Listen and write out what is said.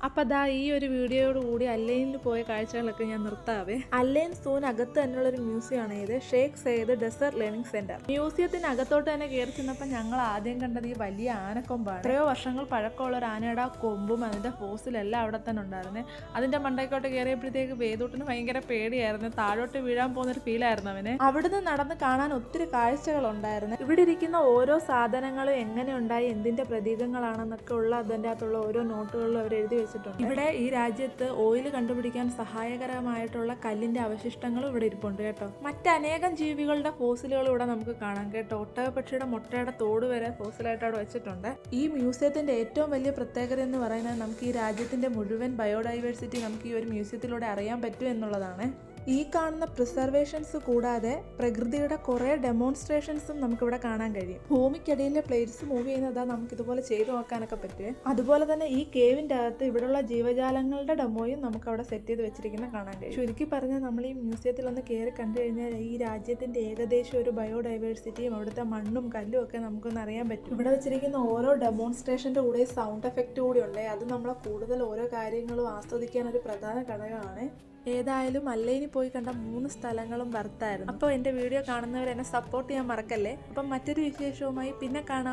അപ്പോൾ ദാ ഈ ഒരു വീഡിയോയോടുകൂടി അല്ലൈനിൽ പോയ കാഴ്ചകളൊക്കെ ഞാൻ നിർത്താവേ. അല്ലൈൻ സൂവിനകത്ത് തന്നെയുള്ളൊരു മ്യൂസിയമാണ് ഇത്, Sheikh Zayed desert learning centre. മ്യൂസിയത്തിനകത്തോട്ട് തന്നെ കയറി ചെന്നപ്പോൾ ഞങ്ങൾ ആദ്യം കണ്ടത് ഈ വലിയ ആനക്കൊമ്പാണ്. എത്രയോ വർഷങ്ങൾ പഴക്കമുള്ള ഒരു ആനയുടെ കൊമ്പും അതിന്റെ ഫോസിലെല്ലാം അവിടെ തന്നെ ഉണ്ടായിരുന്നു. അതിന്റെ മണ്ടയ്ക്കോട്ട് കയറിയപ്പോഴത്തേക്ക് വേദൂട്ടിന് ഭയങ്കര പേടിയായിരുന്നു, താഴോട്ട് വീഴാൻ പോകുന്നൊരു ഫീലായിരുന്നു അവന്. അവിടുന്ന് നടന്ന് കാണാൻ ഒത്തിരി കാഴ്ചകൾ ഉണ്ടായിരുന്നു. ഇവിടെ ഇരിക്കുന്ന ഓരോ സാധനങ്ങളും എങ്ങനെ ഉണ്ടായി, എന്തിന്റെ പ്രതീകങ്ങളാണെന്നൊക്കെ ഉള്ള അതിൻ്റെ അകത്തുള്ള ഓരോ നോട്ടുകളിലും അവർ എഴുതി വെച്ചിട്ടുണ്ട്. ഇവിടെ ഈ രാജ്യത്ത് ഓയിൽ കണ്ടുപിടിക്കാൻ സഹായകരമായിട്ടുള്ള കല്ലിന്റെ അവശിഷ്ടങ്ങളും ഇവിടെ ഇരിപ്പുണ്ട് കേട്ടോ. മറ്റനേകം ജീവികളുടെ ഫോസിലുകൾ ഇവിടെ നമുക്ക് കാണാം കേട്ടോ. ഒട്ടകപ്പക്ഷിയുടെ മുട്ടയുടെ തോട് വരെ ഫോസിലായിട്ട് അവിടെ വെച്ചിട്ടുണ്ട്. ഈ മ്യൂസിയത്തിന്റെ ഏറ്റവും വലിയ പ്രത്യേകത എന്ന് പറയുന്നത് നമുക്ക് ഈ രാജ്യത്തിന്റെ മുഴുവൻ ബയോഡൈവേഴ്സിറ്റി നമുക്ക് ഈ ഒരു മ്യൂസിയത്തിലൂടെ അറിയാൻ പറ്റും എന്നുള്ളതാണ്. ഈ കാണുന്ന പ്രിസർവേഷൻസ് കൂടാതെ പ്രകൃതിയുടെ കുറേ ഡെമോൺസ്ട്രേഷൻസും നമുക്കിവിടെ കാണാൻ കഴിയും. ഭൂമിക്കടിയിലെ പ്ലേറ്റ്സ് മൂവ് ചെയ്യുന്നത് നമുക്കിതുപോലെ ചെയ്തു നോക്കാനൊക്കെ പറ്റും. അതുപോലെ തന്നെ ഈ കേവിൻ്റെ അകത്ത് ഇവിടെയുള്ള ജീവജാലങ്ങളുടെ ഡെമോയും നമുക്ക് അവിടെ സെറ്റ് ചെയ്ത് വെച്ചിരിക്കുന്ന കാണാൻ കഴിയും. ചുരുക്കി പറഞ്ഞാൽ നമ്മൾ ഈ മ്യൂസിയത്തിൽ ഒന്ന് കയറി കണ്ടു കഴിഞ്ഞാൽ ഈ രാജ്യത്തിന്റെ ഏകദേശം ഒരു ബയോഡൈവേഴ്സിറ്റിയും അവിടുത്തെ മണ്ണും കല്ലും ഒക്കെ നമുക്കൊന്ന് അറിയാൻ പറ്റും. ഇവിടെ വെച്ചിരിക്കുന്ന ഓരോ ഡെമോൺസ്ട്രേഷന്റെ കൂടെ സൗണ്ട് എഫക്റ്റ് കൂടി ഉണ്ട്. അത് നമ്മളെ കൂടുതൽ ഓരോ കാര്യങ്ങളും ആസ്വദിക്കാൻ ഒരു പ്രധാന ഘടകമാണ്. ഏതായാലും അല്ലൈനിൽ പോയി കണ്ട 3 സ്ഥലങ്ങളും വർത്തായിരുന്നു. അപ്പോൾ എൻ്റെ വീഡിയോ കാണുന്നവർ എന്നെ സപ്പോർട്ട് ചെയ്യാൻ മറക്കല്ലേ. അപ്പം മറ്റൊരു വിശേഷവുമായി പിന്നെ കാണാം.